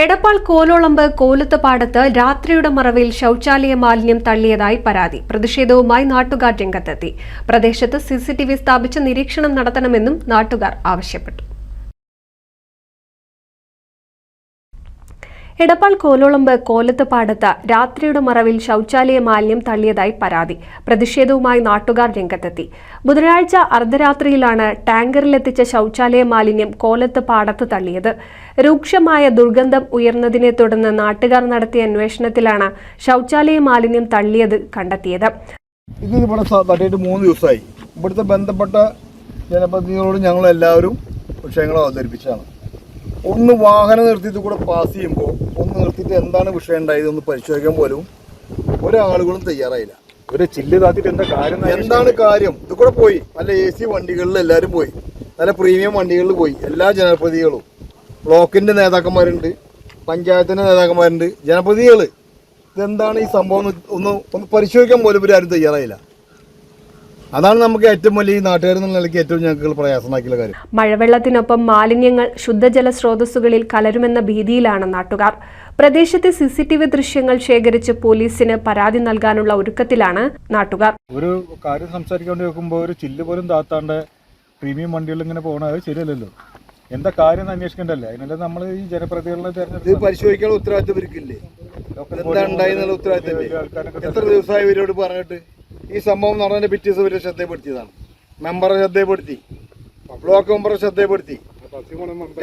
എടപ്പാൾ കോലോളമ്പ് കോലത്തുപാടത്ത് രാത്രിയുടെ മറവിൽ ശൌചാലയ മാലിന്യം തള്ളിയതായി പരാതി. പ്രതിഷേധവുമായി നാട്ടുകാർ രംഗത്തെത്തി. പ്രദേശത്ത് സിസിടിവി സ്ഥാപിച്ച് നിരീക്ഷണം നടത്തണമെന്നും നാട്ടുകാർ ആവശ്യപ്പെട്ടു. എടപ്പാൾ കോലോളമ്പ് കോലത്തുപാടത്ത് രാത്രിയുടെ മറവിൽ ശൌചാലയ മാലിന്യം തള്ളിയതായി പരാതി. പ്രതിഷേധവുമായി നാട്ടുകാർ രംഗത്തെത്തി. ബുധനാഴ്ച അർദ്ധരാത്രിയിലാണ് ടാങ്കറിലെത്തിച്ച ശൌചാലയ മാലിന്യം കോലത്ത് പാടത്ത് തള്ളിയത്. രൂക്ഷമായ ദുർഗന്ധം ഉയർന്നതിനെ തുടർന്ന് നാട്ടുകാർ നടത്തിയ അന്വേഷണത്തിലാണ് ശൌചാലയ മാലിന്യം തള്ളിയത് കണ്ടെത്തിയത്. ഇത് ഇവിടെ തട്ടിയിട്ട് 3 ദിവസമായി. ഇവിടുത്തെ ബന്ധപ്പെട്ട ജനപ്രതിനിധികളോട് ഞങ്ങൾ എല്ലാവരും വിഷയങ്ങൾ അവതരിപ്പിച്ചതാണ്. ഒന്ന് വാഹനം നിർത്തിയിട്ട് കൂടെ പാസ് ചെയ്യുമ്പോൾ ഒന്ന് നിർത്തിയിട്ട് എന്താണ് വിഷയം ഉണ്ടായത് ഒന്ന് പരിശോധിക്കാൻ പോലും ഒരാളുകളും തയ്യാറായില്ല. ഒരു ചില്ല് താത്തിട്ട് എന്താണ് കാര്യം? ഇത് കൂടെ പോയി നല്ല AC വണ്ടികളിൽ എല്ലാവരും പോയി, നല്ല പ്രീമിയം വണ്ടികളിൽ പോയി. എല്ലാ ജനപ്രതിനിധികളും, ബ്ലോക്കിൻ്റെ നേതാക്കന്മാരുണ്ട്, പഞ്ചായത്തിൻ്റെ നേതാക്കന്മാരുണ്ട്, ജനപ്രതിനിധികൾ. ഇതെന്താണ് ഈ സംഭവം ഒന്ന് പരിശോധിക്കാൻ പോലും ഇവരാരും തയ്യാറായില്ല. അതാണ് നമുക്ക് ഏറ്റവും വലിയ നാട്ടുകാരെന്നുള്ള നിലയ്ക്ക് ഏറ്റവും ഞങ്ങൾക്ക് പ്രയാസമാക്കിയുള്ള കാര്യം. മഴവെള്ളത്തിനൊപ്പം മാലിന്യങ്ങൾ ശുദ്ധജല സ്രോതസ്സുകളിൽ കലരുമെന്ന ഭീതിയിലാണ് നാട്ടുകാർ. പ്രദേശത്തെ CCTV ദൃശ്യങ്ങൾ ശേഖരിച്ച് പോലീസിന് പരാതി നൽകാനുള്ള ഒരുക്കത്തിലാണ് നാട്ടുകാർ. ഒരു കാര്യം സംസാരിക്കാൻ നോക്കുമ്പോൾ ഒരു ചില്ല് പോലും താത്താണ്ട് പ്രീമിയം വണ്ടികൾ ഇങ്ങനെ പോകണത് ശരിയല്ലല്ലോ. എന്താ കാര്യം അന്വേഷിക്കണ്ടല്ലേ? അതിനല്ലേ നമ്മൾ ഈ ജനപ്രതിനിധികളെ തെരഞ്ഞെടുത്ത് പരിശോധിക്കാനുള്ള ഉത്തരവാദിത്വം ഇവർക്കില്ലേ? എന്താ ഉണ്ടായെന്നുള്ള ഉത്തരവാദിത്വം എത്ര ദിവസമായി ഇവരോട് പറഞ്ഞിട്ട്? ഈ സംഭവം നടന്നതിന്റെ പിറ്റേ ദിവസം ഇവരെ ശ്രദ്ധപ്പെടുത്തിയതാണ്. മെമ്പറെ ശ്രദ്ധപ്പെടുത്തി, ബ്ലോക്ക് മെമ്പറെ ശ്രദ്ധപ്പെടുത്തി,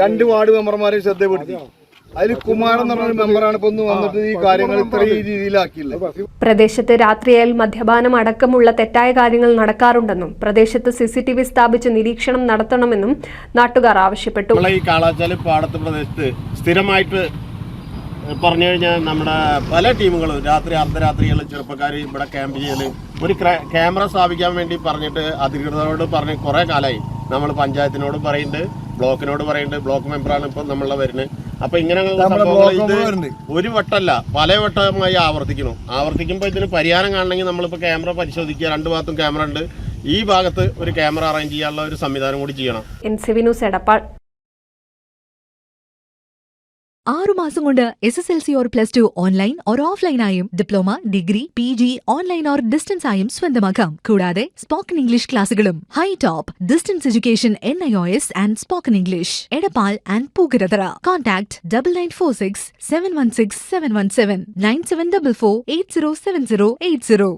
2 വാർഡ് മെമ്പർമാരെ ശ്രദ്ധപ്പെടുത്തി. അതിൽ കുമാരൻ എന്ന് പറഞ്ഞ മെമ്പറാണ് ഇപ്പൊ ഒന്ന് വന്നിട്ട് ഈ കാര്യങ്ങൾ ഇത്ര രീതിയിലാക്കിയില്ല. പ്രദേശത്ത് രാത്രിയാൽ മദ്യപാനം അടക്കമുള്ള തെറ്റായ കാര്യങ്ങൾ നടക്കാറുണ്ടെന്നും പ്രദേശത്ത് CCTV സ്ഥാപിച്ച് നിരീക്ഷണം നടത്തണമെന്നും നാട്ടുകാർ ആവശ്യപ്പെട്ടു. ഈ കാളാച്ചാല് പാടത്ത് പ്രദേശത്ത് സ്ഥിരമായിട്ട് പറഞ്ഞു കഴിഞ്ഞാൽ നമ്മുടെ പല ടീമുകളും രാത്രി അർദ്ധരാത്രികൾ ചെറുപ്പക്കാർ ഇവിടെ ക്യാമ്പ് ചെയ്യല്, ഒരു ക്യാമറ സ്ഥാപിക്കാൻ വേണ്ടി പറഞ്ഞിട്ട് അധികൃതരോട് പറഞ്ഞ് കുറേ കാലമായി. നമ്മൾ പഞ്ചായത്തിനോട് പറയുന്നുണ്ട്, ബ്ലോക്കിനോട് പറയുന്നുണ്ട്. ബ്ലോക്ക് മെമ്പറാണ് ഇപ്പം നമ്മളെ വരുന്നത്. അപ്പൊ ഇങ്ങനെ ഇത് ഒരു വട്ടമല്ല പല വട്ടമായി ആവർത്തിക്കുമ്പോൾ ഇതിന് പരിഹാരം കാണണമെങ്കിൽ നമ്മളിപ്പോൾ ക്യാമറ പരിശോധിക്കുക. 2 ഭാഗത്തും ക്യാമറ ഉണ്ട്. ഈ ഭാഗത്ത് ഒരു ക്യാമറ അറേഞ്ച് ചെയ്യാനുള്ള ഒരു സംവിധാനം കൂടി ചെയ്യണം. NCV news Edappal. 6 മാസം കൊണ്ട് SSLC or +2 online or offline ആയും diploma, degree, PG online or distance ആയും സ്വന്തമാക്കാം. കൂടാതെ സ്പോക്കൺ ഇംഗ്ലീഷ് ക്ലാസുകളും. High top distance education NIOS and spoken English. Edappal and Pookkarathara. Contact 9946 716 717 9744 807080.